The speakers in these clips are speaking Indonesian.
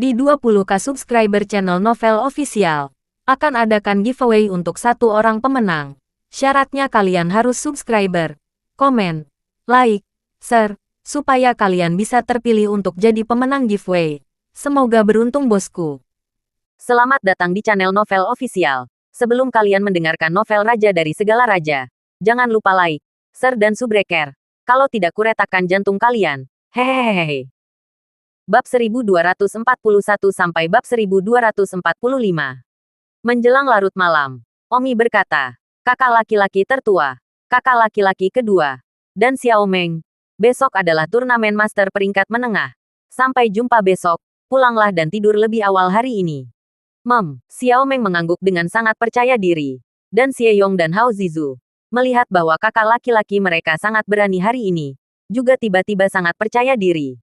Di 20k subscriber channel Novel Official, akan adakan giveaway untuk satu orang pemenang. Syaratnya kalian harus subscriber, komen, like, share, supaya kalian bisa terpilih untuk jadi pemenang giveaway. Semoga beruntung bosku. Selamat datang di channel Novel Official. Sebelum kalian mendengarkan novel Raja dari Segala Raja, jangan lupa like, share dan subscribe. Kalau tidak kuretakan jantung kalian. Hehehehe. Bab 1241 sampai bab 1245. Menjelang larut malam, Omi berkata, kakak laki-laki tertua, kakak laki-laki kedua, dan Xiao Meng. Besok adalah turnamen master peringkat menengah. Sampai jumpa besok, pulanglah dan tidur lebih awal hari ini. Xiao Meng mengangguk dengan sangat percaya diri. Dan Xie Yong dan Hao Zizu, melihat bahwa kakak laki-laki mereka sangat berani hari ini, juga tiba-tiba sangat percaya diri.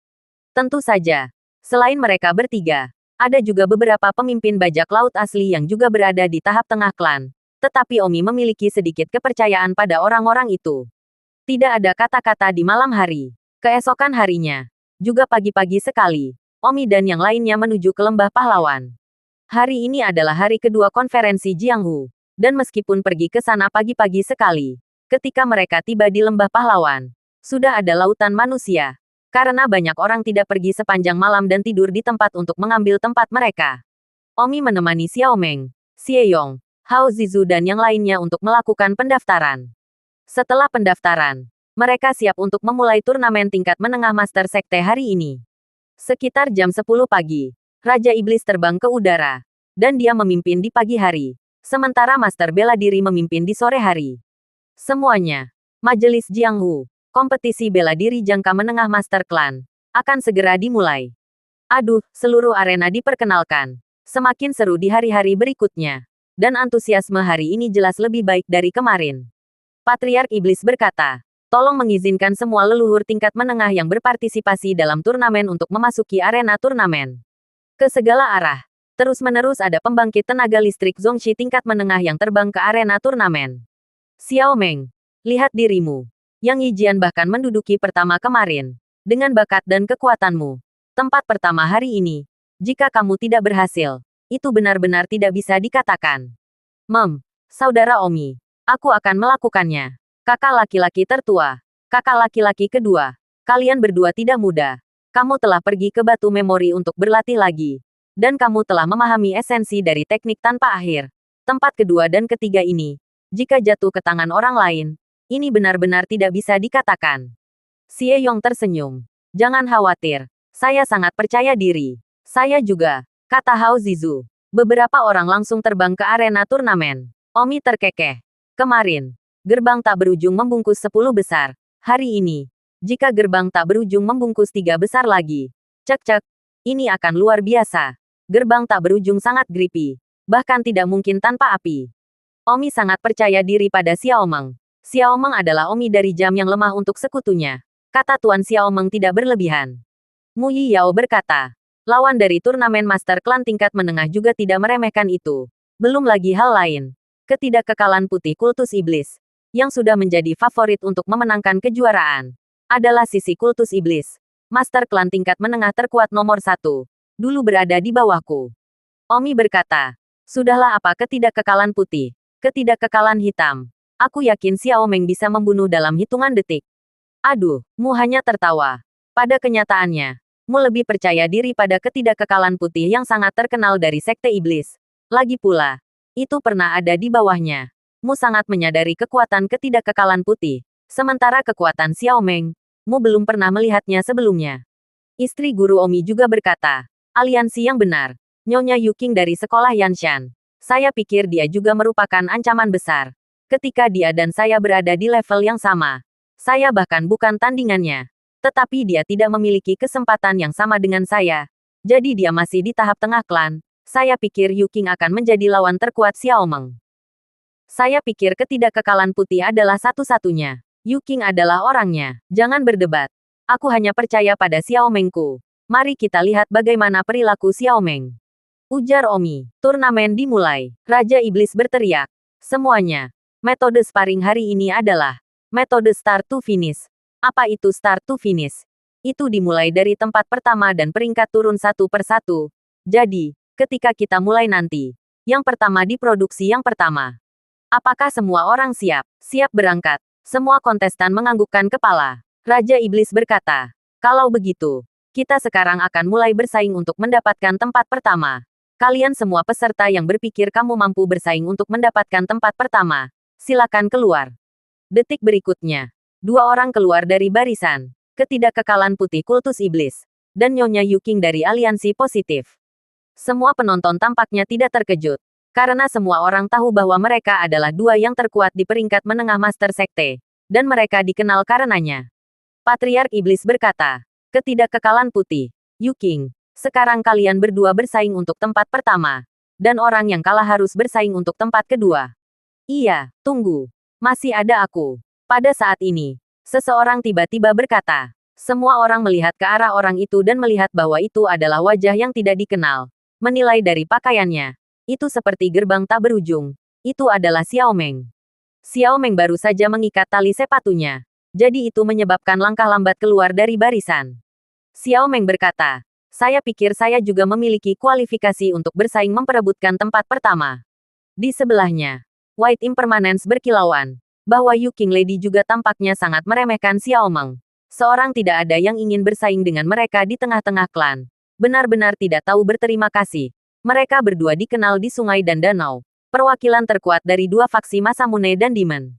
Tentu saja, selain mereka bertiga, ada juga beberapa pemimpin bajak laut asli yang juga berada di tahap tengah klan. Tetapi Omi memiliki sedikit kepercayaan pada orang-orang itu. Tidak ada kata-kata di malam hari. Keesokan harinya, juga pagi-pagi sekali, Omi dan yang lainnya menuju ke Lembah Pahlawan. Hari ini adalah hari kedua konferensi Jianghu. Dan meskipun pergi ke sana pagi-pagi sekali, ketika mereka tiba di Lembah Pahlawan, sudah ada lautan manusia. Karena banyak orang tidak pergi sepanjang malam dan tidur di tempat untuk mengambil tempat mereka. Omi menemani Xiao Meng, Xie Yong, Hao Zizu dan yang lainnya untuk melakukan pendaftaran. Setelah pendaftaran, mereka siap untuk memulai turnamen tingkat menengah Master Sekte hari ini. Sekitar jam 10 pagi, Raja Iblis terbang ke udara, dan dia memimpin di pagi hari, sementara Master Bela Diri memimpin di sore hari. Semuanya, Majelis Jianghu, kompetisi bela diri jangka menengah Master Clan, akan segera dimulai. Aduh, seluruh arena diperkenalkan. Semakin seru di hari-hari berikutnya. Dan antusiasme hari ini jelas lebih baik dari kemarin. Patriark Iblis berkata, tolong mengizinkan semua leluhur tingkat menengah yang berpartisipasi dalam turnamen untuk memasuki arena turnamen. Ke segala arah, terus-menerus ada pembangkit tenaga listrik Zhongxi tingkat menengah yang terbang ke arena turnamen. Xiao Meng, lihat dirimu. Yang Yijian bahkan menduduki pertama kemarin. Dengan bakat dan kekuatanmu. Tempat pertama hari ini. Jika kamu tidak berhasil, itu benar-benar tidak bisa dikatakan. Saudara Omi, aku akan melakukannya. Kakak laki-laki tertua. Kakak laki-laki kedua. Kalian berdua tidak muda. Kamu telah pergi ke batu memori untuk berlatih lagi. Dan kamu telah memahami esensi dari teknik tanpa akhir. Tempat kedua dan ketiga ini, jika jatuh ke tangan orang lain, ini benar-benar tidak bisa dikatakan. Xie Yong tersenyum. Jangan khawatir. Saya sangat percaya diri. Saya juga, kata Hao Zizu. Beberapa orang langsung terbang ke arena turnamen. Omi terkekeh. Kemarin, gerbang tak berujung membungkus 10 besar. Hari ini, jika gerbang tak berujung membungkus 3 besar lagi. Cek-cek. Ini akan luar biasa. Gerbang tak berujung sangat grippy. Bahkan tidak mungkin tanpa api. Omi sangat percaya diri pada Xiao Meng. Xiao Meng adalah Omi dari jam yang lemah untuk sekutunya. Kata Tuan Xiao Meng tidak berlebihan. Mu Yi Yao berkata, lawan dari turnamen Master Klan tingkat menengah juga tidak meremehkan itu. Belum lagi hal lain. Ketidakkekalan putih kultus iblis, yang sudah menjadi favorit untuk memenangkan kejuaraan, adalah sisi kultus iblis. Master Klan tingkat menengah terkuat nomor 1. Dulu berada di bawahku. Omi berkata, sudahlah apa ketidakkekalan putih, ketidakkekalan hitam. Aku yakin Xiao Meng bisa membunuh dalam hitungan detik. Aduh, Mu hanya tertawa. Pada kenyataannya, Mu lebih percaya diri pada ketidakkekalan putih yang sangat terkenal dari Sekte Iblis. Lagi pula, itu pernah ada di bawahnya. Mu sangat menyadari kekuatan ketidakkekalan putih. Sementara kekuatan Xiao Meng, Mu belum pernah melihatnya sebelumnya. Istri guru Omi juga berkata, aliansi yang benar. Nyonya Yuking dari sekolah Yanshan. Saya pikir dia juga merupakan ancaman besar. Ketika dia dan saya berada di level yang sama. Saya bahkan bukan tandingannya. Tetapi dia tidak memiliki kesempatan yang sama dengan saya. Jadi dia masih di tahap tengah klan. Saya pikir Yuking akan menjadi lawan terkuat Xiao Meng. Saya pikir ketidakkekalan putih adalah satu-satunya. Yuking adalah orangnya. Jangan berdebat. Aku hanya percaya pada Xiao Mengku. Mari kita lihat bagaimana perilaku Xiao Meng. Ujar Omi. Turnamen dimulai. Raja Iblis berteriak. Semuanya. Metode sparring hari ini adalah metode start to finish. Apa itu start to finish? Itu dimulai dari tempat pertama dan peringkat turun satu per satu. Jadi, ketika kita mulai nanti, yang pertama diproduksi yang pertama. Apakah semua orang siap? Siap berangkat. Semua kontestan menganggukkan kepala. Raja Iblis berkata, kalau begitu, kita sekarang akan mulai bersaing untuk mendapatkan tempat pertama. Kalian semua peserta yang berpikir kamu mampu bersaing untuk mendapatkan tempat pertama, silakan keluar. Detik berikutnya, dua orang keluar dari barisan. Ketidakkekalan putih kultus iblis, dan Nyonya Yuking dari aliansi positif. Semua penonton tampaknya tidak terkejut, karena semua orang tahu bahwa mereka adalah dua yang terkuat di peringkat menengah Master Sekte, dan mereka dikenal karenanya. Patriark Iblis berkata, ketidakkekalan putih, Yuking, sekarang kalian berdua bersaing untuk tempat pertama, dan orang yang kalah harus bersaing untuk tempat kedua. Iya, tunggu. Masih ada aku. Pada saat ini, seseorang tiba-tiba berkata. Semua orang melihat ke arah orang itu dan melihat bahwa itu adalah wajah yang tidak dikenal. Menilai dari pakaiannya, itu seperti gerbang tak berujung. Itu adalah Xiao Meng. Xiao Meng baru saja mengikat tali sepatunya. Jadi itu menyebabkan langkah lambat keluar dari barisan. Xiao Meng berkata, saya pikir saya juga memiliki kualifikasi untuk bersaing memperebutkan tempat pertama. Di sebelahnya, White Impermanence berkilauan, bahwa Yuking Lady juga tampaknya sangat meremehkan Xiao Meng. Seorang tidak ada yang ingin bersaing dengan mereka di tengah-tengah klan. Benar-benar tidak tahu berterima kasih. Mereka berdua dikenal di sungai dan danau. Perwakilan terkuat dari dua faksi Masamune dan Demon.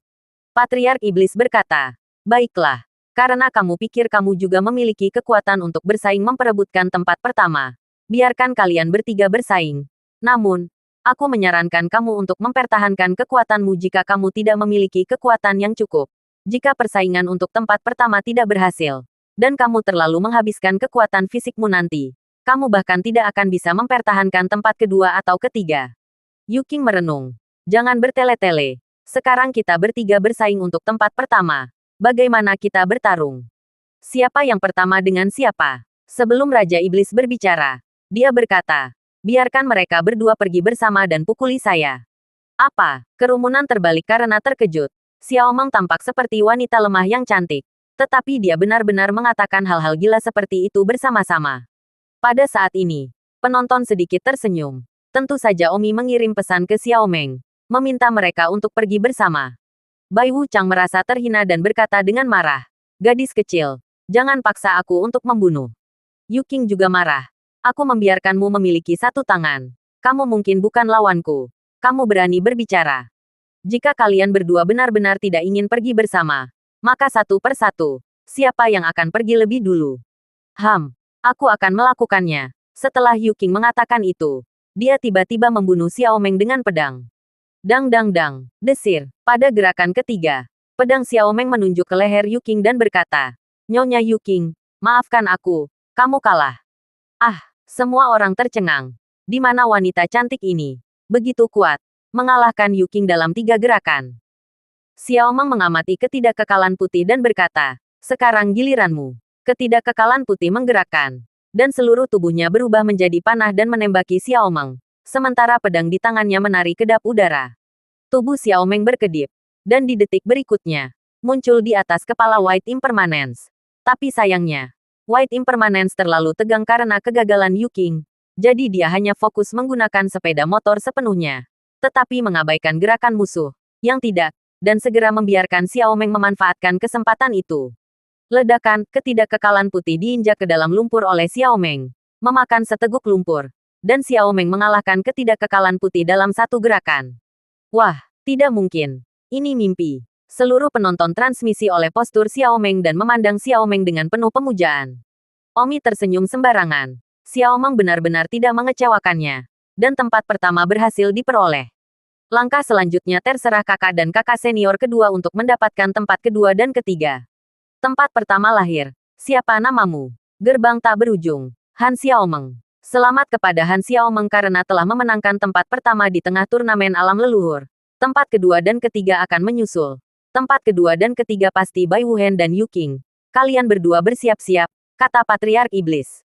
Patriark Iblis berkata, baiklah. Karena kamu pikir kamu juga memiliki kekuatan untuk bersaing memperebutkan tempat pertama. Biarkan kalian bertiga bersaing. Namun, aku menyarankan kamu untuk mempertahankan kekuatanmu jika kamu tidak memiliki kekuatan yang cukup. Jika persaingan untuk tempat pertama tidak berhasil, dan kamu terlalu menghabiskan kekuatan fisikmu nanti, kamu bahkan tidak akan bisa mempertahankan tempat kedua atau ketiga. Yuking merenung. Jangan bertele-tele. Sekarang kita bertiga bersaing untuk tempat pertama. Bagaimana kita bertarung? Siapa yang pertama dengan siapa? Sebelum Raja Iblis berbicara, dia berkata, biarkan mereka berdua pergi bersama dan pukuli saya. Apa? Kerumunan terbalik karena terkejut. Xiao Meng tampak seperti wanita lemah yang cantik. Tetapi dia benar-benar mengatakan hal-hal gila seperti itu bersama-sama. Pada saat ini, penonton sedikit tersenyum. Tentu saja Omi mengirim pesan ke Xiao Meng, meminta mereka untuk pergi bersama. Bai Wuchang merasa terhina dan berkata dengan marah, gadis kecil, jangan paksa aku untuk membunuh. Yuking juga marah. Aku membiarkanmu memiliki satu tangan. Kamu mungkin bukan lawanku. Kamu berani berbicara. Jika kalian berdua benar-benar tidak ingin pergi bersama, maka satu persatu, siapa yang akan pergi lebih dulu? Aku akan melakukannya. Setelah Yuking mengatakan itu, dia tiba-tiba membunuh Xiao Meng dengan pedang. Dang dang dang, desir. Pada gerakan ketiga, pedang Xiao Meng menunjuk ke leher Yuking dan berkata, Nyonya Yuking, maafkan aku, kamu kalah. Ah, semua orang tercengang. Di mana wanita cantik ini? Begitu kuat, mengalahkan Yuking dalam 3 gerakan. Xiao Meng mengamati ketidakkekalan putih dan berkata, sekarang giliranmu. Ketidakkekalan putih menggerakkan, dan seluruh tubuhnya berubah menjadi panah dan menembaki Xiao Meng. Sementara pedang di tangannya menari kedap udara. Tubuh Xiao Meng berkedip, dan di detik berikutnya, muncul di atas kepala White Impermanence. Tapi sayangnya, White Impermanence terlalu tegang karena kegagalan Yuking, jadi dia hanya fokus menggunakan sepeda motor sepenuhnya. Tetapi mengabaikan gerakan musuh, yang tidak, dan segera membiarkan Xiao Meng memanfaatkan kesempatan itu. Ledakan, ketidakkekalan putih diinjak ke dalam lumpur oleh Xiao Meng, memakan seteguk lumpur. Dan Xiao Meng mengalahkan ketidakkekalan putih dalam satu gerakan. Wah, tidak mungkin. Ini mimpi. Seluruh penonton transmisi oleh postur Xiao Meng dan memandang Xiao Meng dengan penuh pemujaan. Omi tersenyum sembarangan. Xiao Meng benar-benar tidak mengecewakannya. Dan tempat pertama berhasil diperoleh. Langkah selanjutnya terserah kakak dan kakak senior kedua untuk mendapatkan tempat kedua dan ketiga. Tempat pertama lahir. Siapa namamu? Gerbang tak berujung. Han Xiao Meng. Selamat kepada Han Xiao Meng karena telah memenangkan tempat pertama di tengah turnamen alam leluhur. Tempat kedua dan ketiga akan menyusul. Tempat kedua dan ketiga pasti Bai Wuhen dan Yuking. Kalian berdua bersiap-siap, kata Patriark Iblis.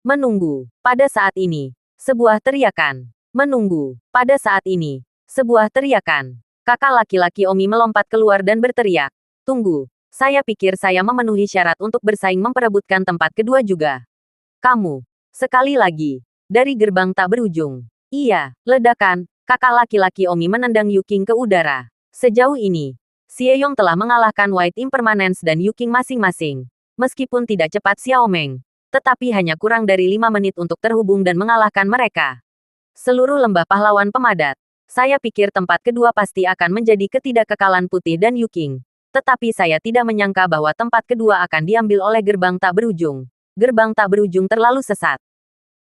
Menunggu. Pada saat ini, sebuah teriakan. Menunggu. Pada saat ini, sebuah teriakan. Kakak laki-laki Omi melompat keluar dan berteriak. Tunggu. Saya pikir saya memenuhi syarat untuk bersaing memperebutkan tempat kedua juga. Kamu. Sekali lagi, Dari gerbang tak berujung. Iya, ledakan. Kakak laki-laki Omi menendang Yuking ke udara. Sejauh ini, Xieyong telah mengalahkan White Impermanence dan Yuking masing-masing. Meskipun tidak cepat Xiao Meng, tetapi hanya kurang dari 5 menit untuk terhubung dan mengalahkan mereka. Seluruh lembah pahlawan pemadat. Saya pikir tempat kedua pasti akan menjadi ketidakkekalan Putih dan Yuking. Tetapi saya tidak menyangka bahwa tempat kedua akan diambil oleh gerbang tak berujung. Gerbang tak berujung terlalu sesat.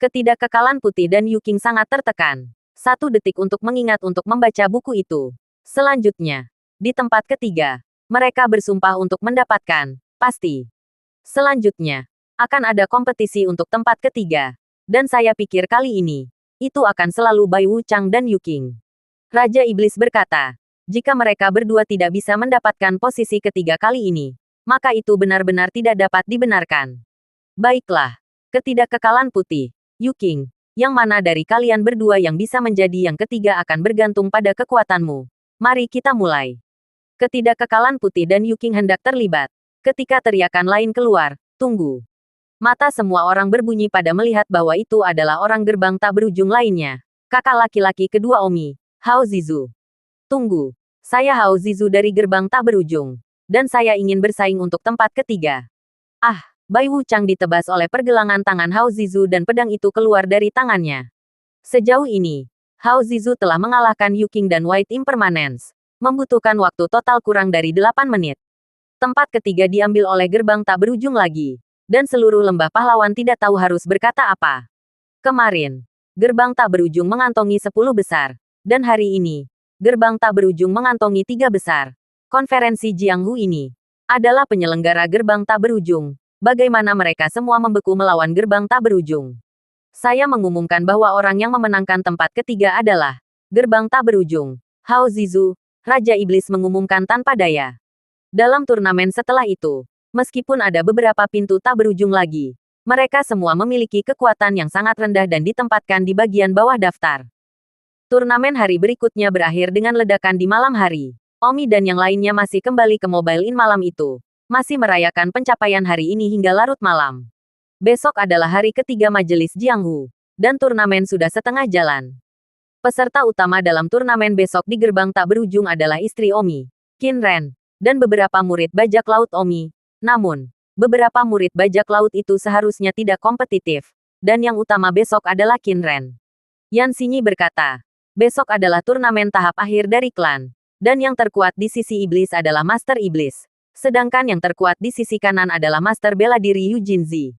Ketidakkekalan Putih dan Yuking sangat tertekan. 1 detik untuk mengingat untuk membaca buku itu. Selanjutnya, di tempat ketiga, mereka bersumpah untuk mendapatkan, pasti. Selanjutnya, akan ada kompetisi untuk tempat ketiga. Dan saya pikir kali ini, itu akan selalu Bai Wuchang dan Yuking. Raja Iblis berkata, jika mereka berdua tidak bisa mendapatkan posisi ketiga kali ini, maka itu benar-benar tidak dapat dibenarkan. Baiklah, ketidakkekalan Putih, Yuking, yang mana dari kalian berdua yang bisa menjadi yang ketiga akan bergantung pada kekuatanmu. Mari kita mulai. Ketidakkekalan Putih dan Yuking hendak terlibat. Ketika teriakan lain keluar, tunggu. Mata semua orang berbunyi pada melihat bahwa itu adalah orang gerbang tak berujung lainnya. Kakak laki-laki kedua Omi, Hao Zizu. Tunggu. Saya Hao Zizu dari gerbang tak berujung. Dan saya ingin bersaing untuk tempat ketiga. Ah, Bai Wuchang ditebas oleh pergelangan tangan Hao Zizu dan pedang itu keluar dari tangannya. Sejauh ini, Hao Zizu telah mengalahkan Yuking dan White Impermanence. Membutuhkan waktu total kurang dari 8 menit. Tempat ketiga diambil oleh gerbang tak berujung lagi. Dan seluruh lembah pahlawan tidak tahu harus berkata apa. Kemarin, gerbang tak berujung mengantongi 10 besar. Dan hari ini, gerbang tak berujung mengantongi 3 besar. Konferensi Jianghu ini adalah penyelenggara gerbang tak berujung. Bagaimana mereka semua membeku melawan gerbang tak berujung. Saya mengumumkan bahwa orang yang memenangkan tempat ketiga adalah gerbang tak berujung. Hao Zizu, Raja Iblis mengumumkan tanpa daya. Dalam turnamen setelah itu, meskipun ada beberapa pintu tak berujung lagi, mereka semua memiliki kekuatan yang sangat rendah dan ditempatkan di bagian bawah daftar. Turnamen hari berikutnya berakhir dengan ledakan di malam hari. Omi dan yang lainnya masih kembali ke Mobile Inn malam itu, masih merayakan pencapaian hari ini hingga larut malam. Besok adalah hari ketiga majelis Jianghu, dan turnamen sudah setengah jalan. Peserta utama dalam turnamen besok di gerbang tak berujung adalah istri Omi, Qin Ren, dan beberapa murid bajak laut Omi. Namun, beberapa murid bajak laut itu seharusnya tidak kompetitif, dan yang utama besok adalah Qin Ren. Yan Xinyi berkata, besok adalah turnamen tahap akhir dari klan, dan yang terkuat di sisi iblis adalah Master Iblis, sedangkan yang terkuat di sisi kanan adalah Master Bela Diri Yu Jinzi.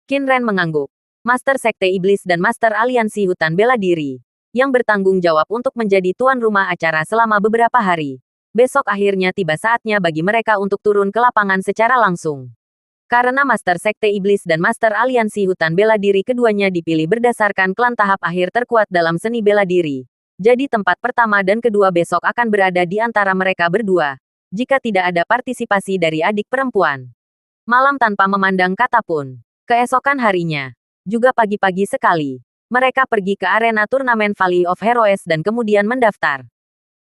Qin Ren mengangguk. Master Sekte Iblis dan Master Aliansi Hutan Bela Diri, yang bertanggung jawab untuk menjadi tuan rumah acara selama beberapa hari. Besok akhirnya tiba saatnya bagi mereka untuk turun ke lapangan secara langsung. Karena Master Sekte Iblis dan Master Aliansi Hutan Bela Diri keduanya dipilih berdasarkan klan tahap akhir terkuat dalam seni bela diri. Jadi tempat pertama dan kedua besok akan berada di antara mereka berdua, jika tidak ada partisipasi dari adik perempuan. Malam tanpa memandang kata pun. Keesokan harinya, juga pagi-pagi sekali, mereka pergi ke arena turnamen Valley of Heroes dan kemudian mendaftar.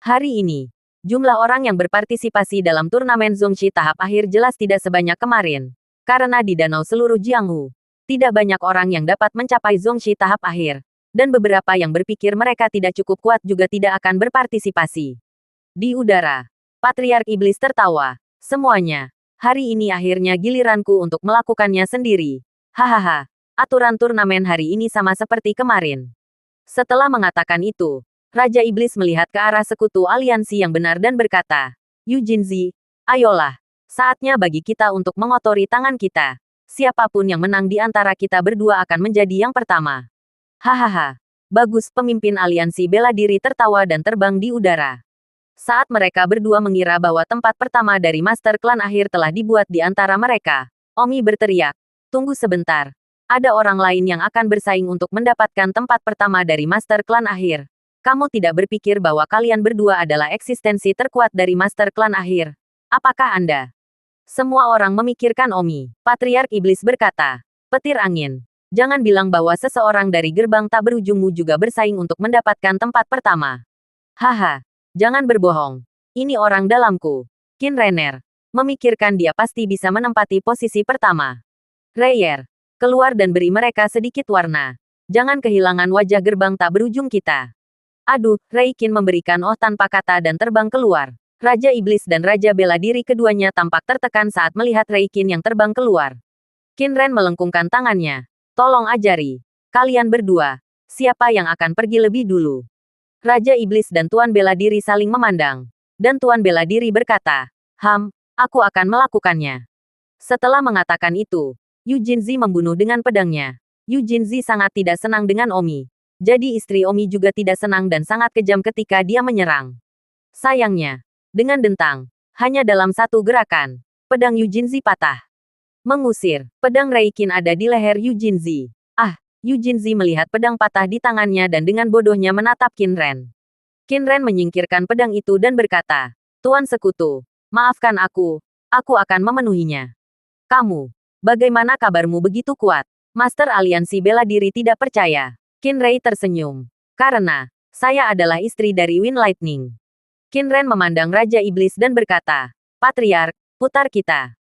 Hari ini, jumlah orang yang berpartisipasi dalam turnamen Zongxi tahap akhir jelas tidak sebanyak kemarin. Karena di danau seluruh Jianghu, tidak banyak orang yang dapat mencapai Zongxi tahap akhir. Dan beberapa yang berpikir mereka tidak cukup kuat juga tidak akan berpartisipasi. Di udara, Patriark Iblis tertawa. Semuanya, hari ini akhirnya giliranku untuk melakukannya sendiri. Hahaha, aturan turnamen hari ini sama seperti kemarin. Setelah mengatakan itu, Raja Iblis melihat ke arah sekutu aliansi yang benar dan berkata, Yu Jinzi, ayolah, saatnya bagi kita untuk mengotori tangan kita. Siapapun yang menang di antara kita berdua akan menjadi yang pertama. Hahaha, bagus. Pemimpin aliansi bela diri tertawa dan terbang di udara. Saat mereka berdua mengira bahwa tempat pertama dari Master Klan akhir telah dibuat di antara mereka, Omi berteriak, tunggu sebentar. Ada orang lain yang akan bersaing untuk mendapatkan tempat pertama dari Master Klan akhir. Kamu tidak berpikir bahwa kalian berdua adalah eksistensi terkuat dari Master Klan akhir? Apakah Anda? Semua orang memikirkan Omi. Patriark Iblis berkata, petir angin. Jangan bilang bahwa seseorang dari gerbang tak berujungmu juga bersaing untuk mendapatkan tempat pertama. Haha, jangan berbohong. Ini orang dalamku. Qin Renner. Memikirkan dia pasti bisa menempati posisi pertama. Reyer, keluar dan beri mereka sedikit warna. Jangan kehilangan wajah gerbang tak berujung kita. Aduh, Rei Qin memberikan oh tanpa kata dan terbang keluar. Raja Iblis dan Raja Bela Diri keduanya tampak tertekan saat melihat Rei Qin yang terbang keluar. Qin Ren melengkungkan tangannya. Tolong ajari. Kalian berdua. Siapa yang akan pergi lebih dulu? Raja Iblis dan Tuan Bela Diri saling memandang. Dan Tuan Bela Diri berkata, aku akan melakukannya. Setelah mengatakan itu, Yu Jinzi membunuh dengan pedangnya. Yu Jinzi sangat tidak senang dengan Omi. Jadi istri Omi juga tidak senang dan sangat kejam ketika dia menyerang. Sayangnya, dengan dentang, hanya dalam satu gerakan, pedang Yu Jinzi patah. Mengusir, pedang Rei Qin ada di leher Yu Jinzi. Yu Jinzi melihat pedang patah di tangannya dan dengan bodohnya menatap Qin Ren. Qin Ren menyingkirkan pedang itu dan berkata, Tuan Sekutu, maafkan aku akan memenuhinya. Kamu, bagaimana kabarmu begitu kuat? Master Aliansi Bela Diri tidak percaya. Qin Rei tersenyum. Karena, saya adalah istri dari Wind Lightning. Qin Ren memandang Raja Iblis dan berkata, Patriark, putar kita.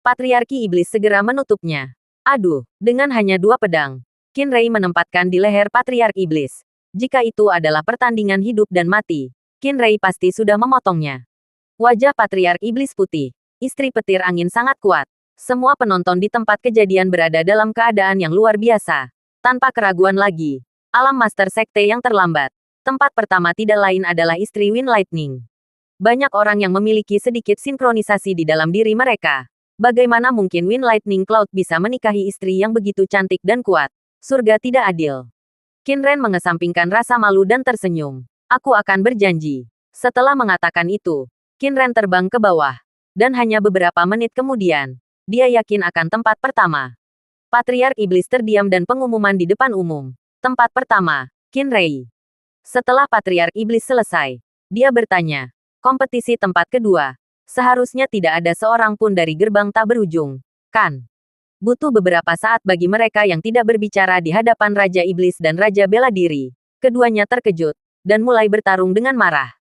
Patriarki Iblis segera menutupnya. Aduh, dengan hanya 2 pedang, Qin Rei menempatkan di leher Patriark Iblis. Jika itu adalah pertandingan hidup dan mati, Qin Rei pasti sudah memotongnya. Wajah Patriark Iblis putih. Istri petir angin sangat kuat. Semua penonton di tempat kejadian berada dalam keadaan yang luar biasa. Tanpa keraguan lagi. Alam Master Sekte yang terlambat. Tempat pertama tidak lain adalah istri Wind Lightning. Banyak orang yang memiliki sedikit sinkronisasi di dalam diri mereka. Bagaimana mungkin Wind Lightning Cloud bisa menikahi istri yang begitu cantik dan kuat? Surga tidak adil. Qin Ren mengesampingkan rasa malu dan tersenyum. Aku akan berjanji. Setelah mengatakan itu, Qin Ren terbang ke bawah. Dan hanya beberapa menit kemudian, dia yakin akan tempat pertama. Patriark Iblis terdiam dan pengumuman di depan umum. Tempat pertama, Qin Rei. Setelah Patriark Iblis selesai, dia bertanya, kompetisi tempat kedua. Seharusnya tidak ada seorang pun dari gerbang tak berujung, kan? Butuh beberapa saat bagi mereka yang tidak berbicara di hadapan Raja Iblis dan Raja Bela Diri. Keduanya terkejut, dan mulai bertarung dengan marah.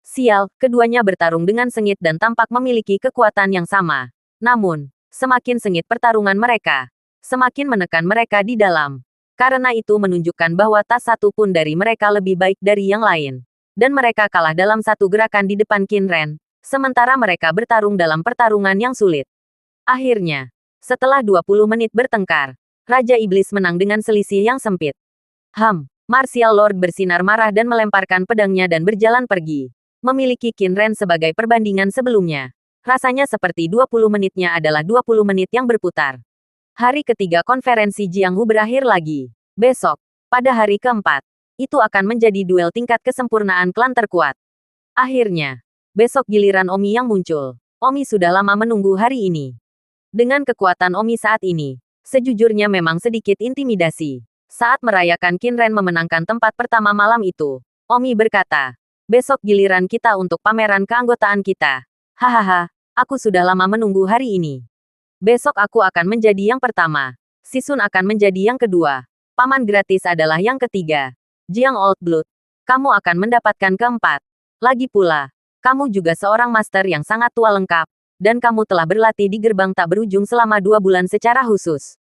Sial, keduanya bertarung dengan sengit dan tampak memiliki kekuatan yang sama. Namun, semakin sengit pertarungan mereka, semakin menekan mereka di dalam. Karena itu menunjukkan bahwa tak satu pun dari mereka lebih baik dari yang lain. Dan mereka kalah dalam satu gerakan di depan Qin Ren, sementara mereka bertarung dalam pertarungan yang sulit. Akhirnya, setelah 20 menit bertengkar, Raja Iblis menang dengan selisih yang sempit. Martial Lord bersinar marah dan melemparkan pedangnya dan berjalan pergi. Memiliki Qin Ren sebagai perbandingan sebelumnya. Rasanya seperti 20 menitnya adalah 20 menit yang berputar. Hari ketiga konferensi Jianghu berakhir lagi. Besok, pada hari keempat, itu akan menjadi duel tingkat kesempurnaan klan terkuat. Akhirnya, besok giliran Omi yang muncul. Omi sudah lama menunggu hari ini. Dengan kekuatan Omi saat ini, sejujurnya memang sedikit intimidasi. Saat merayakan Qin Ren memenangkan tempat pertama malam itu, Omi berkata, besok giliran kita untuk pameran keanggotaan kita. Hahaha, aku sudah lama menunggu hari ini. Besok aku akan menjadi yang pertama. Sisun akan menjadi yang kedua. Paman gratis adalah yang ketiga. Jiang Old Blood, kamu akan mendapatkan keempat. Lagi pula, kamu juga seorang master yang sangat tua lengkap. Dan kamu telah berlatih di gerbang tak berujung selama 2 bulan secara khusus.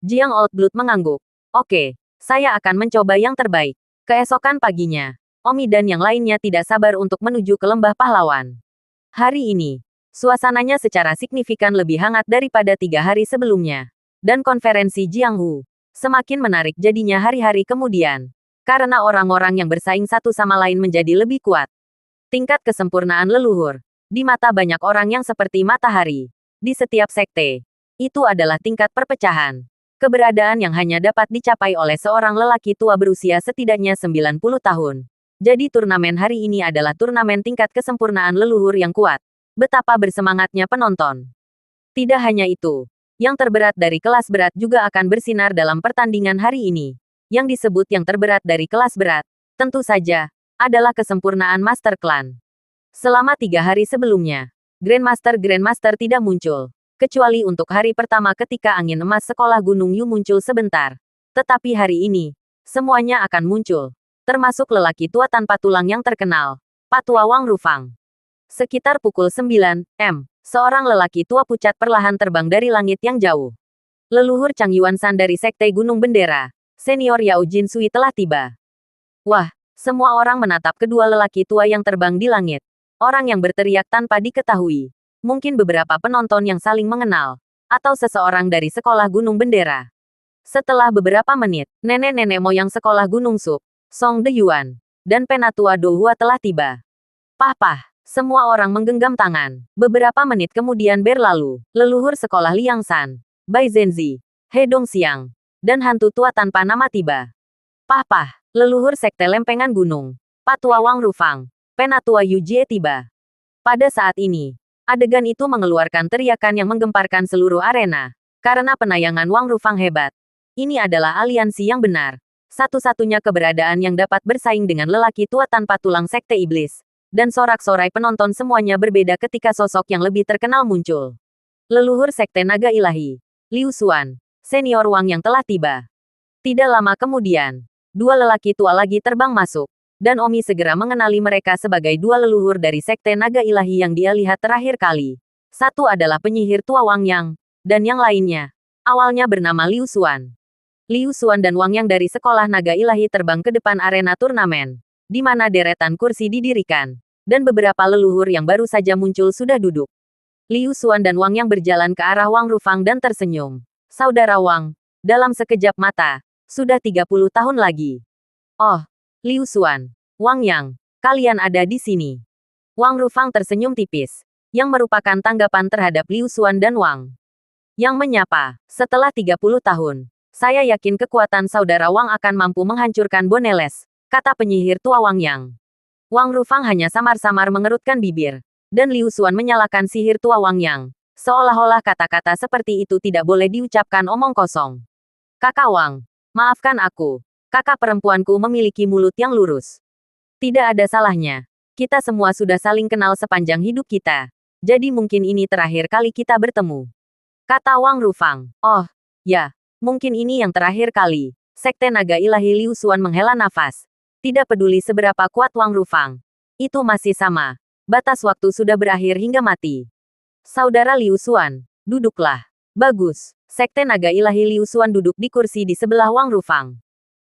Jiang Old Blood mengangguk. Oke, saya akan mencoba yang terbaik. Keesokan paginya, Omi dan yang lainnya tidak sabar untuk menuju ke Lembah Pahlawan. Hari ini, suasananya secara signifikan lebih hangat daripada 3 hari sebelumnya. Dan konferensi Jianghu semakin menarik jadinya hari-hari kemudian. Karena orang-orang yang bersaing satu sama lain menjadi lebih kuat. Tingkat kesempurnaan leluhur di mata banyak orang yang seperti matahari. Di setiap sekte, itu adalah tingkat perpecahan. Keberadaan yang hanya dapat dicapai oleh seorang lelaki tua berusia setidaknya 90 tahun. Jadi turnamen hari ini adalah turnamen tingkat kesempurnaan leluhur yang kuat. Betapa bersemangatnya penonton. Tidak hanya itu, yang terberat dari kelas berat juga akan bersinar dalam pertandingan hari ini. Yang disebut yang terberat dari kelas berat, tentu saja, adalah kesempurnaan Master Clan. Selama 3 hari sebelumnya, Grandmaster tidak muncul. Kecuali untuk hari pertama ketika angin emas sekolah Gunung Yu muncul sebentar. Tetapi hari ini, semuanya akan muncul. Termasuk lelaki tua tanpa tulang yang terkenal, Patua Wang Rufang. Sekitar pukul 9 m, seorang lelaki tua pucat perlahan terbang dari langit yang jauh. Leluhur Chang Yuan San dari Sekte Gunung Bendera, Senior Yao Jinsui telah tiba. Wah, semua orang menatap kedua lelaki tua yang terbang di langit. Orang yang berteriak tanpa diketahui. Mungkin beberapa penonton yang saling mengenal. Atau seseorang dari sekolah Gunung Bendera. Setelah beberapa menit, nenek-nenek moyang sekolah Gunung Sup, Song De Yuan, dan Penatua Do Hua telah tiba. Pah-pah, semua orang menggenggam tangan. Beberapa menit kemudian berlalu, leluhur sekolah Liang San, Bai Zhenzi, He Dongxiang, dan hantu tua tanpa nama tiba. Pah-pah, leluhur sekte lempengan gunung, Patua Wang Rufang, Penatua Yu Jie tiba. Pada saat ini, adegan itu mengeluarkan teriakan yang menggemparkan seluruh arena. Karena penayangan Wang Rufang hebat. Ini adalah aliansi yang benar. Satu-satunya keberadaan yang dapat bersaing dengan lelaki tua tanpa tulang sekte iblis. Dan sorak-sorai penonton semuanya berbeda ketika sosok yang lebih terkenal muncul. Leluhur sekte naga ilahi, Liu Xuan, senior Wang yang telah tiba. Tidak lama kemudian, dua lelaki tua lagi terbang masuk. Dan Omi segera mengenali mereka sebagai dua leluhur dari sekte naga ilahi yang dia lihat terakhir kali. Satu adalah penyihir tua Wang Yang, dan yang lainnya, awalnya bernama Liu Xuan. Liu Xuan dan Wang Yang dari sekolah naga ilahi terbang ke depan arena turnamen, di mana deretan kursi didirikan, dan beberapa leluhur yang baru saja muncul sudah duduk. Liu Xuan dan Wang Yang berjalan ke arah Wang Rufang dan tersenyum. Saudara Wang, dalam sekejap mata, sudah 30 tahun lagi. Oh, Liu Xuan, Wang Yang, kalian ada di sini. Wang Rufang tersenyum tipis, yang merupakan tanggapan terhadap Liu Xuan dan Wang Yang menyapa. Setelah 30 tahun, saya yakin kekuatan saudara Wang akan mampu menghancurkan Boneles, kata penyihir tua Wang Yang. Wang Rufang hanya samar-samar mengerutkan bibir, dan Liu Xuan menyalakan sihir tua Wang Yang, seolah-olah kata-kata seperti itu tidak boleh diucapkan omong kosong. Kakak Wang, maafkan aku. Kakak perempuanku memiliki mulut yang lurus. Tidak ada salahnya. Kita semua sudah saling kenal sepanjang hidup kita. Jadi mungkin ini terakhir kali kita bertemu. Kata Wang Rufang. Oh, ya, mungkin ini yang terakhir kali. Sekte naga ilahi Liu Xuan menghela nafas. Tidak peduli seberapa kuat Wang Rufang. Itu masih sama. Batas waktu sudah berakhir hingga mati. Saudara Liu Xuan, duduklah. Bagus. Sekte naga ilahi Liu Xuan duduk di kursi di sebelah Wang Rufang.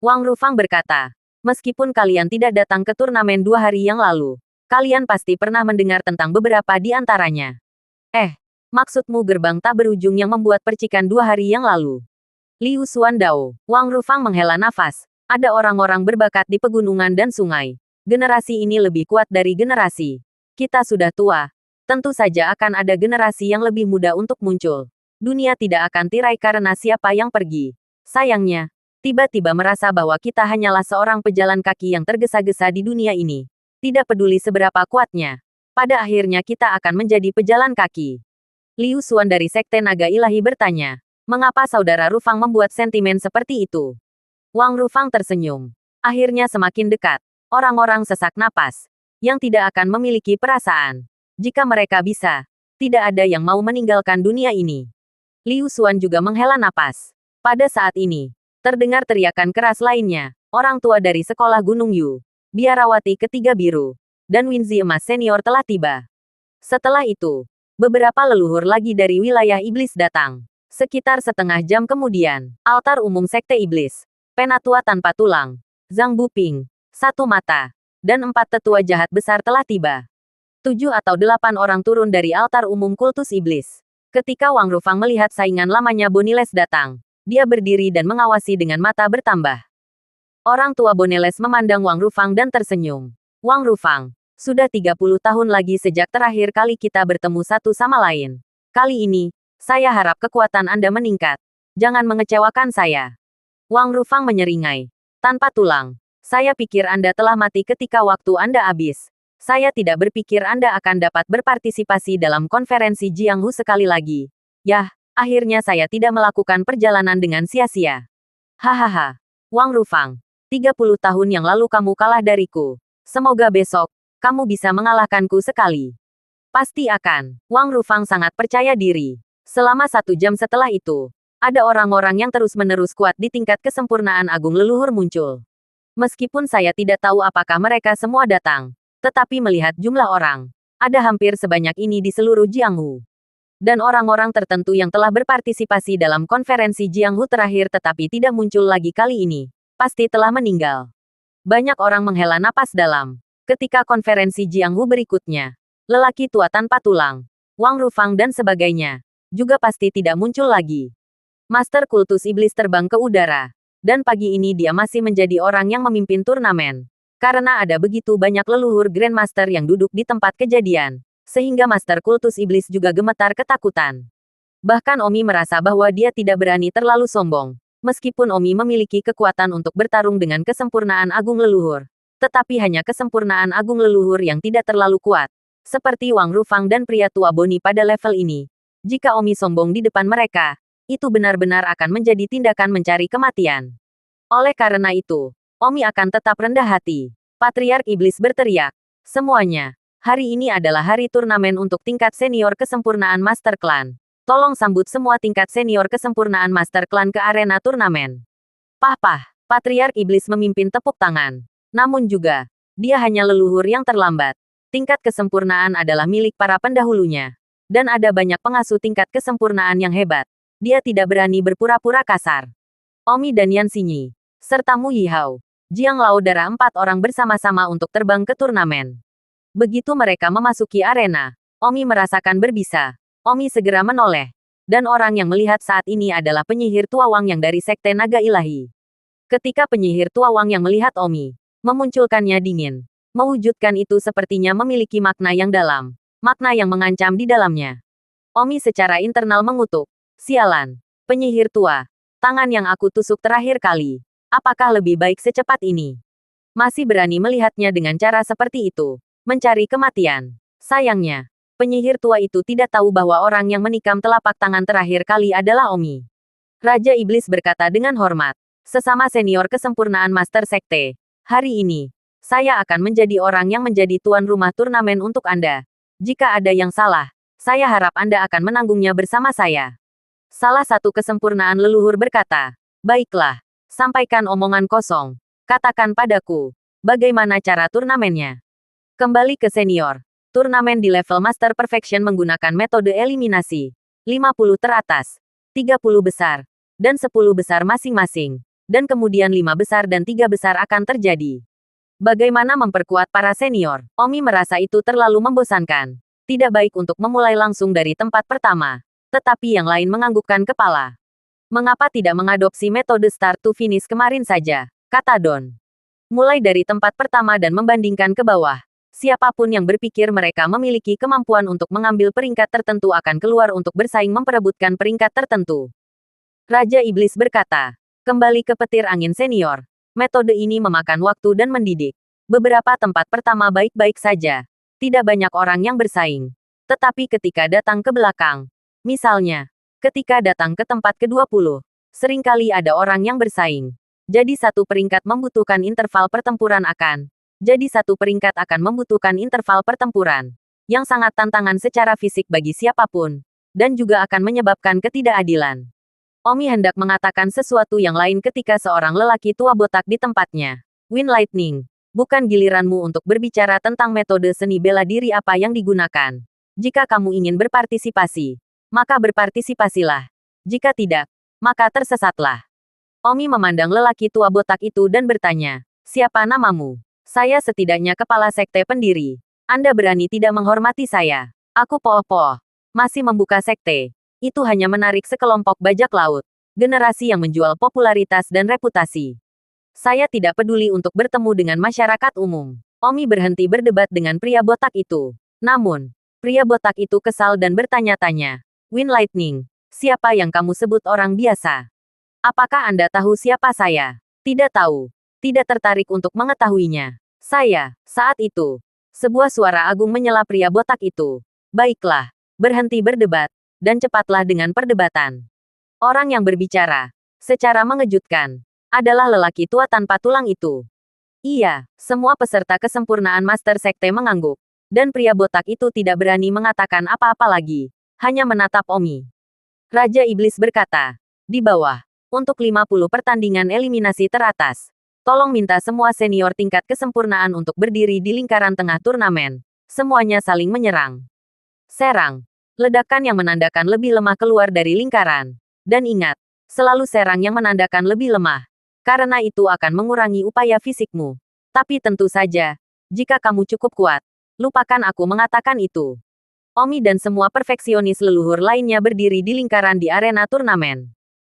Wang Rufang berkata, meskipun kalian tidak datang ke turnamen 2 hari yang lalu, kalian pasti pernah mendengar tentang beberapa di antaranya. Maksudmu gerbang tak berujung yang membuat percikan 2 hari yang lalu? Liu Xuan Dao. Wang Rufang menghela nafas. Ada orang-orang berbakat di pegunungan dan sungai. Generasi ini lebih kuat dari generasi. Kita sudah tua. Tentu saja akan ada generasi yang lebih muda untuk muncul. Dunia tidak akan tirai karena siapa yang pergi. Sayangnya, tiba-tiba merasa bahwa kita hanyalah seorang pejalan kaki yang tergesa-gesa di dunia ini. Tidak peduli seberapa kuatnya. Pada akhirnya kita akan menjadi pejalan kaki. Liu Xuan dari Sekte Naga Ilahi bertanya, mengapa saudara Rufang membuat sentimen seperti itu? Wang Rufang tersenyum. Akhirnya semakin dekat. Orang-orang sesak napas. Yang tidak akan memiliki perasaan. Jika mereka bisa, tidak ada yang mau meninggalkan dunia ini. Liu Xuan juga menghela napas. Pada saat ini, terdengar teriakan keras lainnya. Orang tua dari sekolah Gunung Yu, Biarawati ketiga biru, dan Winzi emas senior telah tiba. Setelah itu, beberapa leluhur lagi dari wilayah iblis datang. Sekitar setengah jam kemudian, altar umum Sekte Iblis, Penatua tanpa tulang, Zhang Buping, satu mata, dan 4 tetua jahat besar telah tiba. 7 atau 8 orang turun dari altar umum kultus iblis. Ketika Wang Rufang melihat saingan lamanya Boneles datang, dia berdiri dan mengawasi dengan mata bertambah. Orang tua Boneles memandang Wang Rufang dan tersenyum. Wang Rufang, sudah 30 tahun lagi sejak terakhir kali kita bertemu satu sama lain. Kali ini, saya harap kekuatan Anda meningkat. Jangan mengecewakan saya. Wang Rufang menyeringai. Tanpa tulang. Saya pikir Anda telah mati ketika waktu Anda habis. Saya tidak berpikir Anda akan dapat berpartisipasi dalam konferensi Jianghu sekali lagi. Yah, akhirnya saya tidak melakukan perjalanan dengan sia-sia. Hahaha. Wang Rufang, 30 tahun yang lalu kamu kalah dariku. Semoga besok, kamu bisa mengalahkanku sekali. Pasti akan. Wang Rufang sangat percaya diri. Selama 1 jam setelah itu, ada orang-orang yang terus-menerus kuat di tingkat kesempurnaan agung leluhur muncul. Meskipun saya tidak tahu apakah mereka semua datang, tetapi melihat jumlah orang, ada hampir sebanyak ini di seluruh Jianghu. Dan orang-orang tertentu yang telah berpartisipasi dalam konferensi Jianghu terakhir tetapi tidak muncul lagi kali ini, pasti telah meninggal. Banyak orang menghela napas dalam. Ketika konferensi Jianghu berikutnya, lelaki tua tanpa tulang, Wang Rufang dan sebagainya, juga pasti tidak muncul lagi. Master Kultus Iblis terbang ke udara. Dan pagi ini dia masih menjadi orang yang memimpin turnamen. Karena ada begitu banyak leluhur Grandmaster yang duduk di tempat kejadian. Sehingga Master Kultus Iblis juga gemetar ketakutan. Bahkan Omi merasa bahwa dia tidak berani terlalu sombong. Meskipun Omi memiliki kekuatan untuk bertarung dengan kesempurnaan agung leluhur. Tetapi hanya kesempurnaan agung leluhur yang tidak terlalu kuat. Seperti Wang Rufang dan pria tua Boni pada level ini. Jika Omi sombong di depan mereka, itu benar-benar akan menjadi tindakan mencari kematian. Oleh karena itu, Omi akan tetap rendah hati. Patriark Iblis berteriak. Semuanya. Hari ini adalah hari turnamen untuk tingkat senior kesempurnaan Master Clan. Tolong sambut semua tingkat senior kesempurnaan Master Clan ke arena turnamen. Pah-pah, Patriark Iblis memimpin tepuk tangan. Namun juga, dia hanya leluhur yang terlambat. Tingkat kesempurnaan adalah milik para pendahulunya. Dan ada banyak pengasuh tingkat kesempurnaan yang hebat. Dia tidak berani berpura-pura kasar. Omi dan Yan Xinyi, serta Mu Yihao, Jiang Lao Dara 4 orang bersama-sama untuk terbang ke turnamen. Begitu mereka memasuki arena, Omi merasakan berbisa. Omi segera menoleh. Dan orang yang melihat saat ini adalah penyihir tua Wang yang dari Sekte Naga Ilahi. Ketika penyihir tua Wang yang melihat Omi, memunculkannya dingin. Mewujudkan itu sepertinya memiliki makna yang dalam. Makna yang mengancam di dalamnya. Omi secara internal mengutuk. Sialan. Penyihir tua. Tangan yang aku tusuk terakhir kali. Apakah lebih baik secepat ini? Masih berani melihatnya dengan cara seperti itu. Mencari kematian. Sayangnya, penyihir tua itu tidak tahu bahwa orang yang menikam telapak tangan terakhir kali adalah Omi. Raja Iblis berkata dengan hormat. Sesama senior kesempurnaan Master Sekte. Hari ini, saya akan menjadi orang yang menjadi tuan rumah turnamen untuk Anda. Jika ada yang salah, saya harap Anda akan menanggungnya bersama saya. Salah satu kesempurnaan leluhur berkata, baiklah, sampaikan omongan kosong. Katakan padaku, bagaimana cara turnamennya? Kembali ke senior. Turnamen di level Master Perfection menggunakan metode eliminasi. 50 teratas, 30 besar, dan 10 besar masing-masing. Dan kemudian 5 besar dan 3 besar akan terjadi. Bagaimana memperkuat para senior? Omi merasa itu terlalu membosankan. Tidak baik untuk memulai langsung dari tempat pertama. Tetapi yang lain menganggukkan kepala. Mengapa tidak mengadopsi metode start to finish kemarin saja? Kata Don. Mulai dari tempat pertama dan membandingkan ke bawah. Siapapun yang berpikir mereka memiliki kemampuan untuk mengambil peringkat tertentu akan keluar untuk bersaing memperebutkan peringkat tertentu. Raja Iblis berkata, kembali ke petir angin senior. Metode ini memakan waktu dan mendidik. Beberapa tempat pertama baik-baik saja. Tidak banyak orang yang bersaing. Tetapi ketika datang ke belakang, misalnya, ketika datang ke tempat ke-20, seringkali ada orang yang bersaing. Jadi satu peringkat membutuhkan interval pertempuran Jadi satu peringkat akan membutuhkan interval pertempuran yang sangat tantangan secara fisik bagi siapapun, dan juga akan menyebabkan ketidakadilan. Omi hendak mengatakan sesuatu yang lain ketika seorang lelaki tua botak di tempatnya. Wind Lightning, bukan giliranmu untuk berbicara tentang metode seni bela diri apa yang digunakan. Jika kamu ingin berpartisipasi, maka berpartisipasilah. Jika tidak, maka tersesatlah. Omi memandang lelaki tua botak itu dan bertanya, siapa namamu? Saya setidaknya kepala sekte pendiri. Anda berani tidak menghormati saya. Aku Po-Po. Masih membuka sekte. Itu hanya menarik sekelompok bajak laut. Generasi yang menjual popularitas dan reputasi. Saya tidak peduli untuk bertemu dengan masyarakat umum. Omi berhenti berdebat dengan pria botak itu. Namun, pria botak itu kesal dan bertanya-tanya. Wind Lightning, siapa yang kamu sebut orang biasa? Apakah Anda tahu siapa saya? Tidak tahu. Tidak tertarik untuk mengetahuinya. Saya, saat itu. Sebuah suara agung menyela pria botak itu. Baiklah, berhenti berdebat, dan cepatlah dengan perdebatan. Orang yang berbicara, secara mengejutkan, adalah lelaki tua tanpa tulang itu. Iya, semua peserta kesempurnaan Master Sekte mengangguk. Dan pria botak itu tidak berani mengatakan apa-apa lagi. Hanya menatap Omi. Raja Iblis berkata, di bawah, untuk 50 pertandingan eliminasi teratas. Tolong minta semua senior tingkat kesempurnaan untuk berdiri di lingkaran tengah turnamen. Semuanya saling menyerang. Serang. Ledakan yang menandakan lebih lemah keluar dari lingkaran. Dan ingat, selalu serang yang menandakan lebih lemah. Karena itu akan mengurangi upaya fisikmu. Tapi tentu saja, jika kamu cukup kuat, lupakan aku mengatakan itu. Omi dan semua perfeksionis leluhur lainnya berdiri di lingkaran di arena turnamen.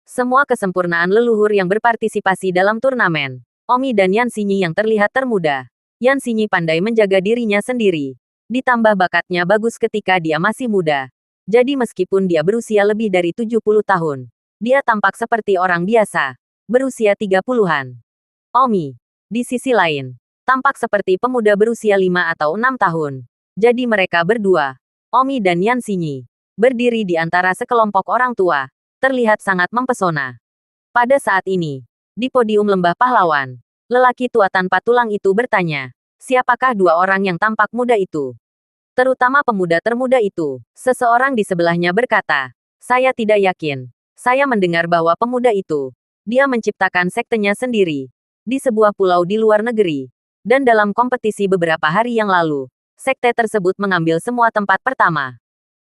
Semua kesempurnaan leluhur yang berpartisipasi dalam turnamen. Omi dan Yan Xinyi yang terlihat termuda. Yan Xinyi pandai menjaga dirinya sendiri. Ditambah bakatnya bagus ketika dia masih muda. Jadi meskipun dia berusia lebih dari 70 tahun, dia tampak seperti orang biasa, berusia 30-an. Omi, di sisi lain, tampak seperti pemuda berusia 5 atau 6 tahun. Jadi mereka berdua, Omi dan Yan Xinyi, berdiri di antara sekelompok orang tua, terlihat sangat mempesona. Pada saat ini, di podium lembah pahlawan, lelaki tua tanpa tulang itu bertanya, siapakah dua orang yang tampak muda itu? Terutama pemuda termuda itu. Seseorang di sebelahnya berkata, saya tidak yakin. Saya mendengar bahwa pemuda itu, dia menciptakan sektenya sendiri, di sebuah pulau di luar negeri. Dan dalam kompetisi beberapa hari yang lalu, sekte tersebut mengambil semua tempat pertama.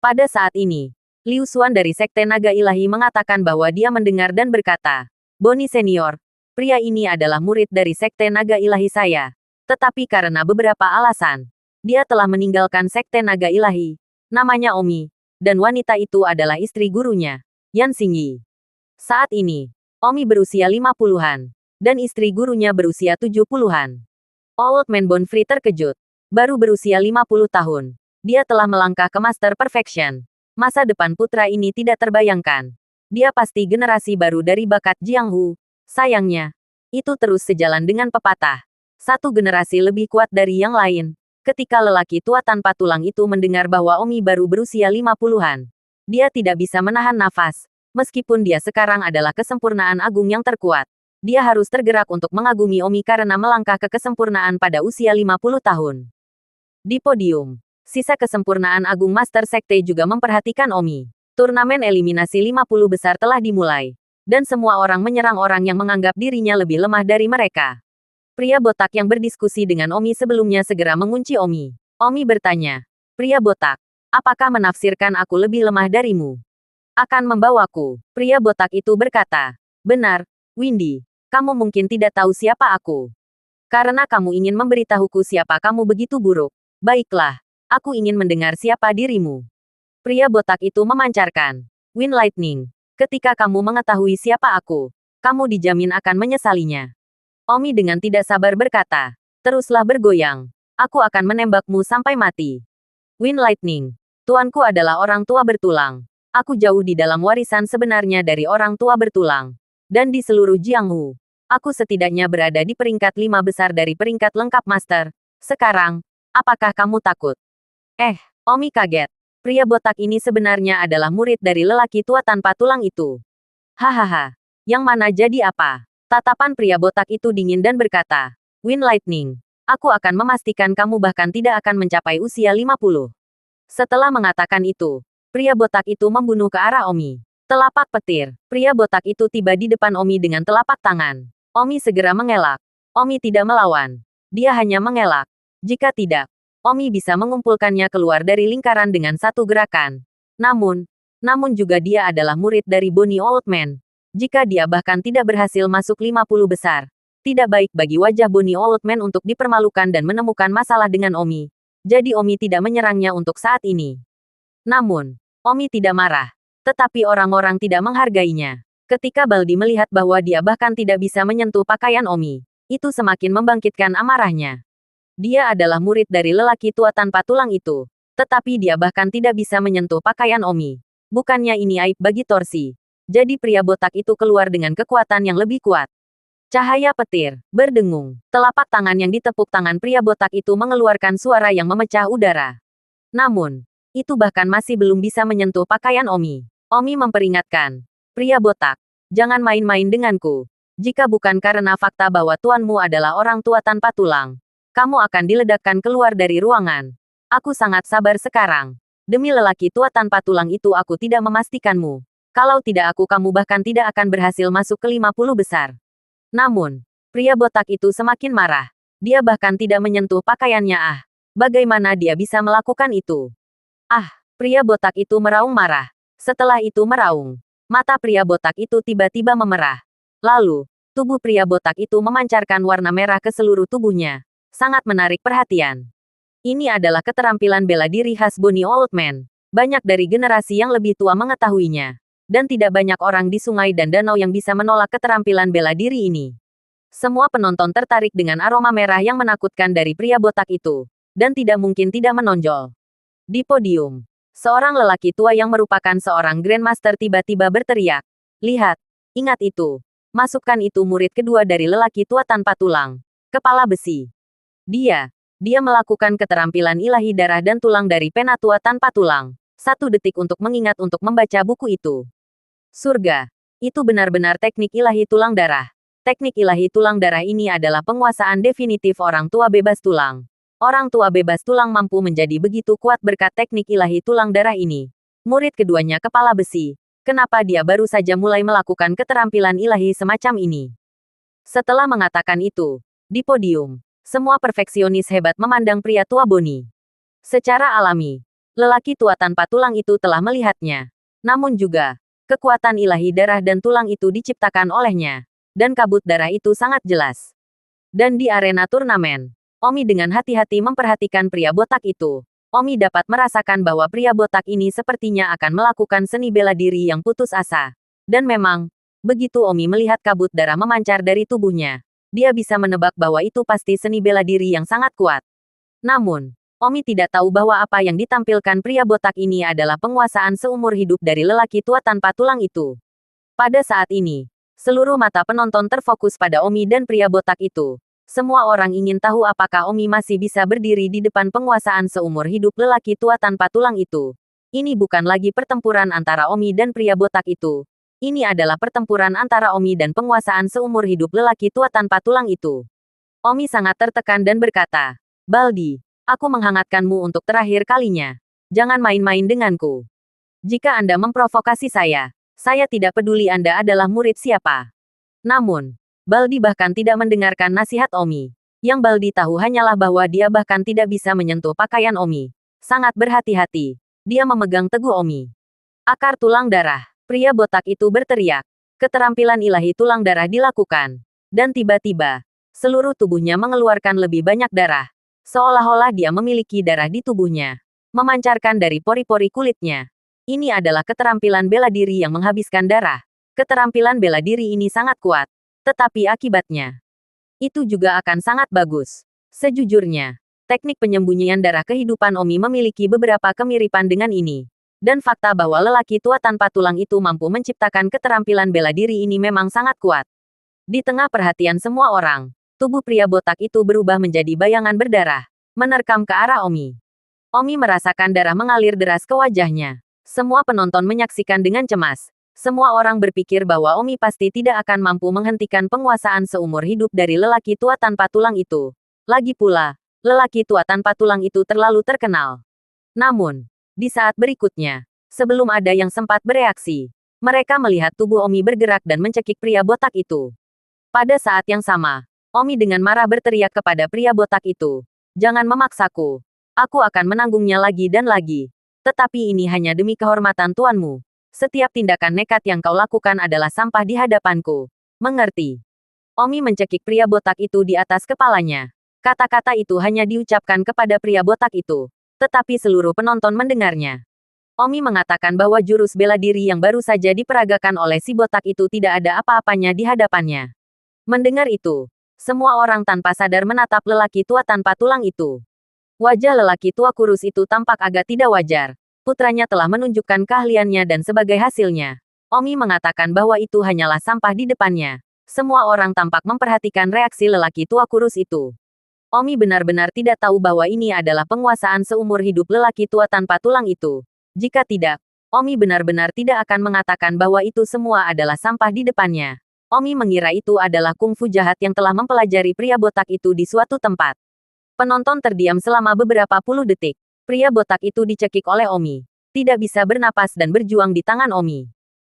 Pada saat ini, Liu Xuan dari Sekte Naga Ilahi mengatakan bahwa dia mendengar dan berkata, Boni Senior, pria ini adalah murid dari Sekte Naga Ilahi saya. Tetapi karena beberapa alasan, dia telah meninggalkan Sekte Naga Ilahi. Namanya Omi, dan wanita itu adalah istri gurunya, Yan Xinyi. Saat ini, Omi berusia 50-an, dan istri gurunya berusia 70-an. Old Man Bonfrey terkejut. Baru berusia 50 tahun. Dia telah melangkah ke Master Perfection. Masa depan putra ini tidak terbayangkan. Dia pasti generasi baru dari bakat Jiang Hu. Sayangnya, itu terus sejalan dengan pepatah. Satu generasi lebih kuat dari yang lain. Ketika lelaki tua tanpa tulang itu mendengar bahwa Omi baru berusia 50-an. Dia tidak bisa menahan nafas. Meskipun dia sekarang adalah kesempurnaan agung yang terkuat. Dia harus tergerak untuk mengagumi Omi karena melangkah ke kesempurnaan pada usia 50 tahun. Di podium, sisa kesempurnaan Agung Master Sekte juga memperhatikan Omi. Turnamen eliminasi 50 besar telah dimulai. Dan semua orang menyerang orang yang menganggap dirinya lebih lemah dari mereka. Pria botak yang berdiskusi dengan Omi sebelumnya segera mengunci Omi. Omi bertanya, pria botak, apakah menafsirkan aku lebih lemah darimu? Akan membawaku. Pria botak itu berkata, benar, Windy, kamu mungkin tidak tahu siapa aku. Karena kamu ingin memberitahuku siapa kamu begitu buruk. Baiklah, aku ingin mendengar siapa dirimu. Pria botak itu memancarkan Wind Lightning. Ketika kamu mengetahui siapa aku, kamu dijamin akan menyesalinya. Omi dengan tidak sabar berkata, teruslah bergoyang. Aku akan menembakmu sampai mati. Wind Lightning. Tuanku adalah orang tua bertulang. Aku jauh di dalam warisan sebenarnya dari orang tua bertulang. Dan di seluruh Jianghu, aku setidaknya berada di peringkat 5 besar dari peringkat lengkap master. Sekarang, apakah kamu takut? Omi kaget. Pria botak ini sebenarnya adalah murid dari lelaki tua tanpa tulang itu. Hahaha. Yang mana jadi apa? Tatapan pria botak itu dingin dan berkata, Wind Lightning. Aku akan memastikan kamu bahkan tidak akan mencapai usia 50. Setelah mengatakan itu, pria botak itu membunuh ke arah Omi. Telapak petir. Pria botak itu tiba di depan Omi dengan telapak tangan. Omi segera mengelak. Omi tidak melawan. Dia hanya mengelak. Jika tidak, Omi bisa mengumpulkannya keluar dari lingkaran dengan satu gerakan. Namun juga dia adalah murid dari Bonnie Old Man. Jika dia bahkan tidak berhasil masuk 50 besar, tidak baik bagi wajah Bonnie Old Man untuk dipermalukan dan menemukan masalah dengan Omi. Jadi Omi tidak menyerangnya untuk saat ini. Namun, Omi tidak marah. Tetapi orang-orang tidak menghargainya. Ketika Baldi melihat bahwa dia bahkan tidak bisa menyentuh pakaian Omi, itu semakin membangkitkan amarahnya. Dia adalah murid dari lelaki tua tanpa tulang itu. Tetapi dia bahkan tidak bisa menyentuh pakaian Omi. Bukannya ini aib bagi Torsi. Jadi pria botak itu keluar dengan kekuatan yang lebih kuat. Cahaya petir, berdengung. Telapak tangan yang ditepuk tangan pria botak itu mengeluarkan suara yang memecah udara. Namun, itu bahkan masih belum bisa menyentuh pakaian Omi. Omi memperingatkan, pria botak, jangan main-main denganku. Jika bukan karena fakta bahwa tuanmu adalah orang tua tanpa tulang, kamu akan diledakkan keluar dari ruangan. Aku sangat sabar sekarang. Demi lelaki tua tanpa tulang itu aku tidak memastikanmu. Kalau tidak aku kamu bahkan tidak akan berhasil masuk ke 50 besar. Namun, pria botak itu semakin marah. Dia bahkan tidak menyentuh pakaiannya. Bagaimana dia bisa melakukan itu? Pria botak itu meraung marah. Setelah itu meraung. Mata pria botak itu tiba-tiba memerah. Lalu, tubuh pria botak itu memancarkan warna merah ke seluruh tubuhnya. Sangat menarik perhatian. Ini adalah keterampilan bela diri khas Bonnie Old Man. Banyak dari generasi yang lebih tua mengetahuinya. Dan tidak banyak orang di sungai dan danau yang bisa menolak keterampilan bela diri ini. Semua penonton tertarik dengan aroma merah yang menakutkan dari pria botak itu. Dan tidak mungkin tidak menonjol. Di podium, seorang lelaki tua yang merupakan seorang Grandmaster tiba-tiba berteriak. Lihat, ingat itu. Masukkan itu murid kedua dari lelaki tua tanpa tulang. Kepala besi. Dia melakukan keterampilan ilahi darah dan tulang dari pena tua tanpa tulang. 1 detik untuk mengingat untuk membaca buku itu. Surga. Itu benar-benar teknik ilahi tulang darah. Teknik ilahi tulang darah ini adalah penguasaan definitif orang tua bebas tulang. Orang tua bebas tulang mampu menjadi begitu kuat berkat teknik ilahi tulang darah ini. Murid keduanya kepala besi. Kenapa dia baru saja mulai melakukan keterampilan ilahi semacam ini? Setelah mengatakan itu, di podium, semua perfeksionis hebat memandang pria tua Bonnie. Secara alami, lelaki tua tanpa tulang itu telah melihatnya. Namun juga, kekuatan ilahi darah dan tulang itu diciptakan olehnya. Dan kabut darah itu sangat jelas. Dan di arena turnamen, Omi dengan hati-hati memperhatikan pria botak itu. Omi dapat merasakan bahwa pria botak ini sepertinya akan melakukan seni bela diri yang putus asa. Dan memang, begitu Omi melihat kabut darah memancar dari tubuhnya, dia bisa menebak bahwa itu pasti seni bela diri yang sangat kuat. Namun, Omi tidak tahu bahwa apa yang ditampilkan pria botak ini adalah penguasaan seumur hidup dari lelaki tua tanpa tulang itu. Pada saat ini, seluruh mata penonton terfokus pada Omi dan pria botak itu. Semua orang ingin tahu apakah Omi masih bisa berdiri di depan penguasaan seumur hidup lelaki tua tanpa tulang itu. Ini bukan lagi pertempuran antara Omi dan pria botak itu. Ini adalah pertempuran antara Omi dan penguasaan seumur hidup lelaki tua tanpa tulang itu. Omi sangat tertekan dan berkata, Baldi, aku menghangatkanmu untuk terakhir kalinya. Jangan main-main denganku. Jika Anda memprovokasi saya tidak peduli Anda adalah murid siapa. Namun, Baldi bahkan tidak mendengarkan nasihat Omi. Yang Baldi tahu hanyalah bahwa dia bahkan tidak bisa menyentuh pakaian Omi. Sangat berhati-hati. Dia memegang teguh Omi. Akar tulang darah. Pria botak itu berteriak. Keterampilan ilahi tulang darah dilakukan. Dan tiba-tiba, seluruh tubuhnya mengeluarkan lebih banyak darah. Seolah-olah dia memiliki darah di tubuhnya. Memancarkan dari pori-pori kulitnya. Ini adalah keterampilan bela diri yang menghabiskan darah. Keterampilan bela diri ini sangat kuat. Tetapi akibatnya, itu juga akan sangat bagus. Sejujurnya, teknik penyembunyian darah kehidupan Omi memiliki beberapa kemiripan dengan ini. Dan fakta bahwa lelaki tua tanpa tulang itu mampu menciptakan keterampilan bela diri ini memang sangat kuat. Di tengah perhatian semua orang, tubuh pria botak itu berubah menjadi bayangan berdarah, menerkam ke arah Omi. Omi merasakan darah mengalir deras ke wajahnya. Semua penonton menyaksikan dengan cemas. Semua orang berpikir bahwa Omi pasti tidak akan mampu menghentikan penguasaan seumur hidup dari lelaki tua tanpa tulang itu. Lagi pula, lelaki tua tanpa tulang itu terlalu terkenal. Namun, di saat berikutnya, sebelum ada yang sempat bereaksi, mereka melihat tubuh Omi bergerak dan mencekik pria botak itu. Pada saat yang sama, Omi dengan marah berteriak kepada pria botak itu, "Jangan memaksaku. Aku akan menanggungnya lagi dan lagi. Tetapi ini hanya demi kehormatan tuanmu. Setiap tindakan nekat yang kau lakukan adalah sampah di hadapanku. Mengerti?" Omi mencekik pria botak itu di atas kepalanya. Kata-kata itu hanya diucapkan kepada pria botak itu. Tetapi seluruh penonton mendengarnya. Omi mengatakan bahwa jurus bela diri yang baru saja diperagakan oleh si botak itu tidak ada apa-apanya di hadapannya. Mendengar itu, semua orang tanpa sadar menatap lelaki tua tanpa tulang itu. Wajah lelaki tua kurus itu tampak agak tidak wajar. Putranya telah menunjukkan keahliannya dan sebagai hasilnya, Omi mengatakan bahwa itu hanyalah sampah di depannya. Semua orang tampak memperhatikan reaksi lelaki tua kurus itu. Omi benar-benar tidak tahu bahwa ini adalah penguasaan seumur hidup lelaki tua tanpa tulang itu. Jika tidak, Omi benar-benar tidak akan mengatakan bahwa itu semua adalah sampah di depannya. Omi mengira itu adalah kungfu jahat yang telah mempelajari pria botak itu di suatu tempat. Penonton terdiam selama beberapa puluh detik. Pria botak itu dicekik oleh Omi. Tidak bisa bernapas dan berjuang di tangan Omi.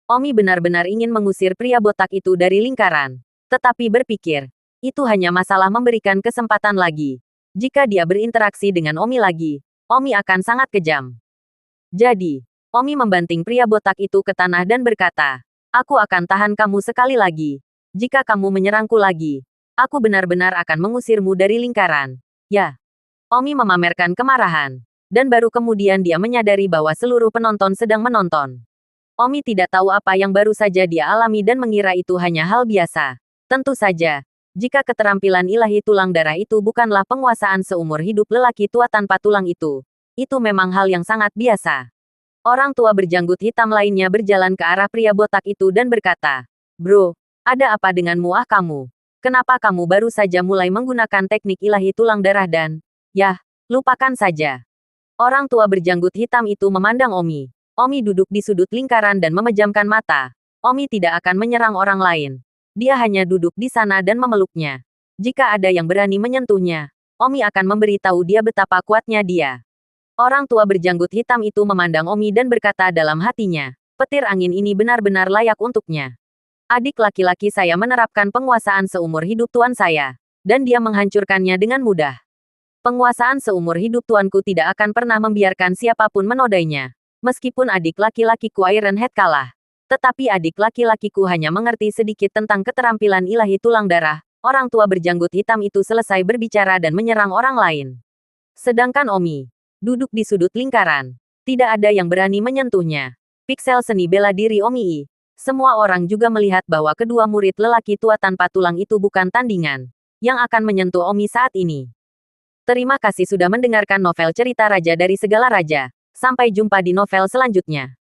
Omi benar-benar ingin mengusir pria botak itu dari lingkaran. Tetapi berpikir, itu hanya masalah memberikan kesempatan lagi. Jika dia berinteraksi dengan Omi lagi, Omi akan sangat kejam. Jadi, Omi membanting pria botak itu ke tanah dan berkata, "Aku akan tahan kamu sekali lagi. Jika kamu menyerangku lagi, aku benar-benar akan mengusirmu dari lingkaran." Ya, Omi memamerkan kemarahan. Dan baru kemudian dia menyadari bahwa seluruh penonton sedang menonton. Omi tidak tahu apa yang baru saja dia alami dan mengira itu hanya hal biasa. Tentu saja, jika keterampilan ilahi tulang darah itu bukanlah penguasaan seumur hidup lelaki tua tanpa tulang itu memang hal yang sangat biasa. Orang tua berjanggut hitam lainnya berjalan ke arah pria botak itu dan berkata, "Bro, ada apa denganmu kamu? Kenapa kamu baru saja mulai menggunakan teknik ilahi tulang darah dan, yah, lupakan saja." Orang tua berjanggut hitam itu memandang Omi. Omi duduk di sudut lingkaran dan memejamkan mata. Omi tidak akan menyerang orang lain. Dia hanya duduk di sana dan memeluknya. Jika ada yang berani menyentuhnya, Omi akan memberitahu dia betapa kuatnya dia. Orang tua berjanggut hitam itu memandang Omi dan berkata dalam hatinya, "Petir angin ini benar-benar layak untuknya. Adik laki-laki saya menerapkan penguasaan seumur hidup tuan saya, dan dia menghancurkannya dengan mudah. Penguasaan seumur hidup tuanku tidak akan pernah membiarkan siapapun menodainya. Meskipun adik laki-lakiku Iron Head kalah. Tetapi adik laki-lakiku hanya mengerti sedikit tentang keterampilan ilahi tulang darah." Orang tua berjanggut hitam itu selesai berbicara dan menyerang orang lain. Sedangkan Omi duduk di sudut lingkaran. Tidak ada yang berani menyentuhnya. Piksel seni bela diri Omi. Semua orang juga melihat bahwa kedua murid lelaki tua tanpa tulang itu bukan tandingan yang akan menyentuh Omi saat ini. Terima kasih sudah mendengarkan novel cerita Raja dari Segala Raja. Sampai jumpa di novel selanjutnya.